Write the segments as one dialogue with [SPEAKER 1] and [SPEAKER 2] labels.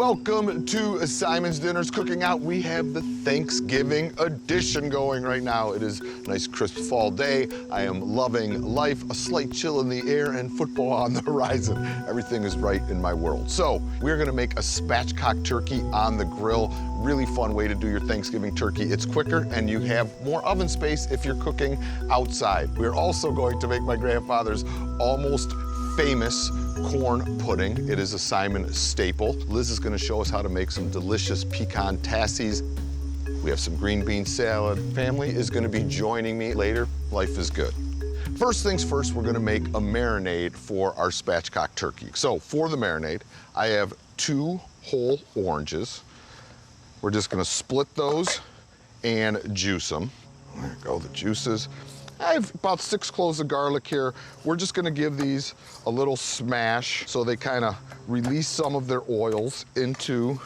[SPEAKER 1] Welcome to Symon's Dinners Cooking Out. We have the Thanksgiving edition going right now. It is a nice crisp fall day. I am loving life, a slight chill in the air, and football on the horizon. Everything is right in my world. So we're gonna make a spatchcock turkey on the grill. Really fun way to do your Thanksgiving turkey. It's quicker and you have more oven space if you're cooking outside. We're also going to make my grandfather's almost famous corn pudding. It is a Symon staple. Liz is gonna show us how to make some delicious pecan tassies. We have some green bean salad. Family is gonna be joining me later. Life is good. First things first, we're gonna make a marinade for our spatchcock turkey. So for the marinade, I have 2 whole oranges. We're just gonna split those and juice them. There go the juices. I have about 6 cloves of garlic here. We're just gonna give these a little smash so they kind of release some of their oils into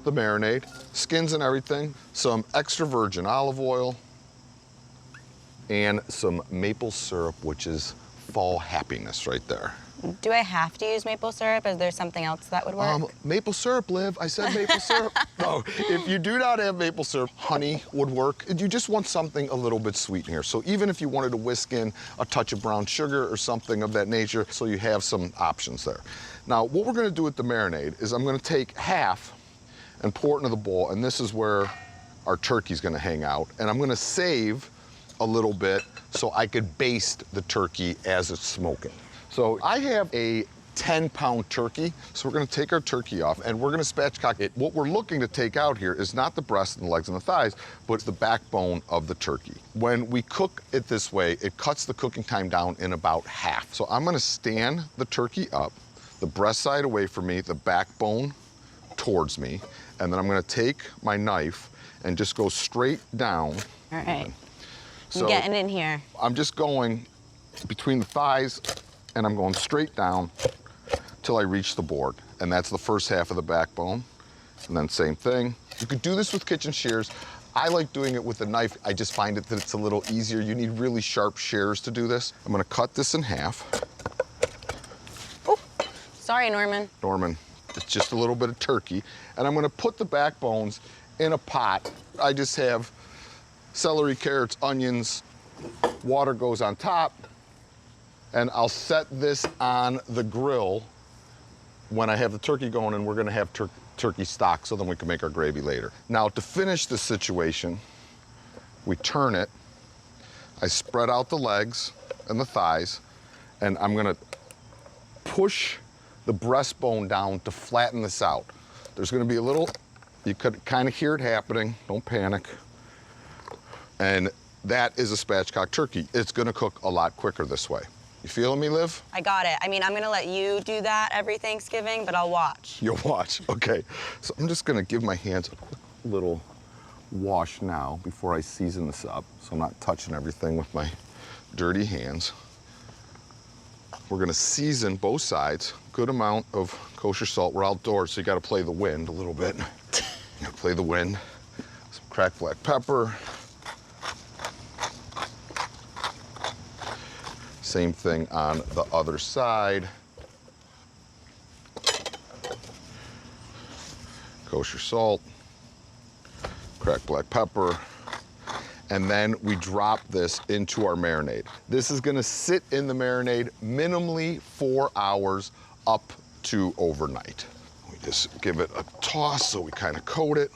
[SPEAKER 1] the marinade. Skins and everything. Some extra virgin olive oil and some maple syrup, which is fall happiness right there.
[SPEAKER 2] Do I have to use maple syrup? Is there something else that would work?
[SPEAKER 1] Maple syrup, Liv. I said maple syrup. No, if you do not have maple syrup, honey would work. You just want something a little bit sweet in here. So even if you wanted to whisk in a touch of brown sugar or something of that nature, so you have some options there. Now, what we're gonna do with the marinade is I'm gonna take half and pour it into the bowl, and this is where our turkey's gonna hang out. And I'm gonna save a little bit so I could baste the turkey as it's smoking. So I have a 10-pound turkey, so we're gonna take our turkey off and we're gonna spatchcock it. What we're looking to take out here is not the breast and the legs and the thighs, but it's the backbone of the turkey. When we cook it this way, it cuts the cooking time down in about half. So I'm gonna stand the turkey up, the breast side away from me, the backbone towards me, and then I'm gonna take my knife and just go straight down.
[SPEAKER 2] All right, so I'm getting in here.
[SPEAKER 1] I'm just going between the thighs and I'm going straight down till I reach the board. And that's the first half of the backbone. And then same thing. You could do this with kitchen shears. I like doing it with a knife. I just find it that it's a little easier. You need really sharp shears to do this. I'm gonna cut this in half.
[SPEAKER 2] Oh, sorry, Norman.
[SPEAKER 1] Norman, it's just a little bit of turkey. And I'm gonna put the backbones in a pot. I just have celery, carrots, onions, water goes on top. And I'll set this on the grill when I have the turkey going, and we're gonna have turkey stock so then we can make our gravy later. Now, to finish this situation, we turn it, I spread out the legs and the thighs, and I'm gonna push the breastbone down to flatten this out. There's gonna be a little, you could kind of hear it happening, don't panic. And that is a spatchcock turkey. It's gonna cook a lot quicker this way. You feeling me, Liv?
[SPEAKER 2] I got it. I mean, I'm gonna let you do that every Thanksgiving, but I'll watch.
[SPEAKER 1] You'll watch, okay. So I'm just gonna give my hands a quick little wash now before I season this up, so I'm not touching everything with my dirty hands. We're gonna season both sides, good amount of kosher salt. We're outdoors, so you gotta play the wind a little bit. You gotta play the wind. Some cracked black pepper. Same thing on the other side. Kosher salt, cracked black pepper, and then we drop this into our marinade. This is gonna sit in the marinade minimally 4 hours up to overnight. We just give it a toss so we kind of coat it.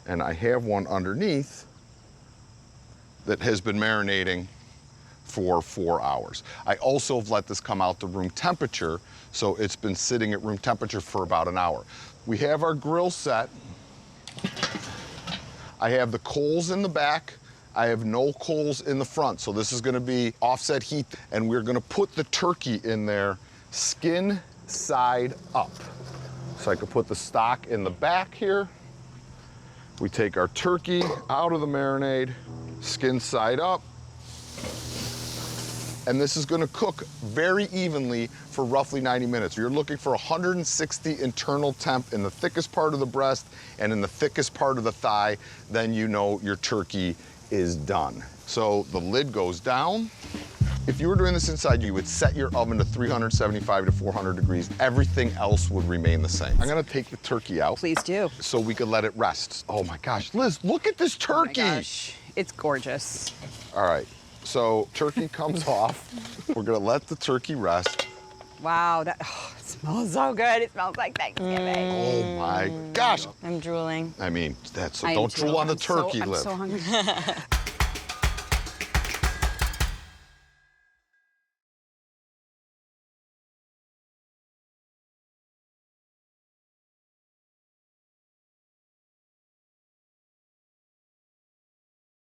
[SPEAKER 1] And I have one underneath that has been marinating for 4 hours. I also have let this come out to room temperature, so it's been sitting at room temperature for about an hour. We have our grill set. I have the coals in the back. I have no coals in the front, so this is gonna be offset heat, and we're gonna put the turkey in there skin side up. So I could put the stock in the back here. We take our turkey out of the marinade, skin side up, and this is gonna cook very evenly for roughly 90 minutes. You're looking for 160 internal temp in the thickest part of the breast and in the thickest part of the thigh, then you know your turkey is done. So the lid goes down If you were doing this inside, you would set your oven to 375 to 400 degrees. Everything else would remain the same. I'm gonna take the turkey out.
[SPEAKER 3] Please do.
[SPEAKER 1] So we could let it rest. Oh my gosh, Liz, look at this turkey.
[SPEAKER 3] Oh my gosh, it's gorgeous.
[SPEAKER 1] All right, so turkey comes off. We're gonna let the turkey rest.
[SPEAKER 3] Wow, that it smells so good. It smells like Thanksgiving.
[SPEAKER 1] Oh my gosh.
[SPEAKER 2] I'm drooling.
[SPEAKER 1] I mean, that's,
[SPEAKER 3] I am
[SPEAKER 1] don't
[SPEAKER 3] too.
[SPEAKER 1] drool on the
[SPEAKER 3] I'm so-
[SPEAKER 1] turkey,
[SPEAKER 3] I'm
[SPEAKER 1] Liv.
[SPEAKER 3] so hungry.